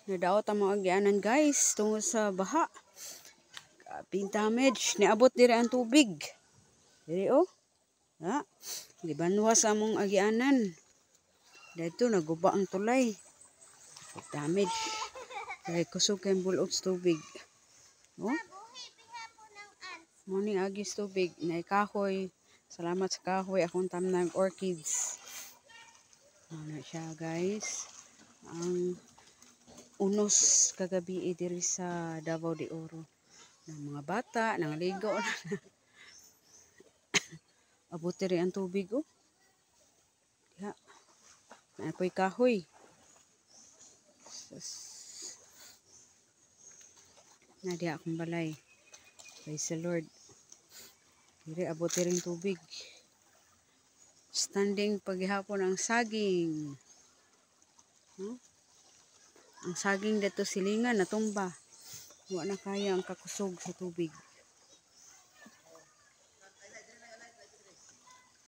Nadaot ang mga agyanan guys tungod sa baha. Kaping damage. Niabot diri ang tubig. Diri oh. Ha? Gibanwas among agyanan. Dito naguba ang tulay. Damage. Kaya kusog kayong bulot sa tubig. Oh? Morning agis tubig. Naikahoy. Salamat sa kahoy. Akong tamnang orchids. Ano siya guys. Ang unos kagabi diri sa Davao de Oro. Ng mga bata, nangaligo na. Abot diri ang tubig oh. Ya. Naapoy kahoy. Nadia akong balay. Praise the Lord. Diri abot diri ang tubig. Standing paghihapon ang saging. Huh? Ang saging dito silingan natumba. Wa na kaya ang kakusog sa tubig.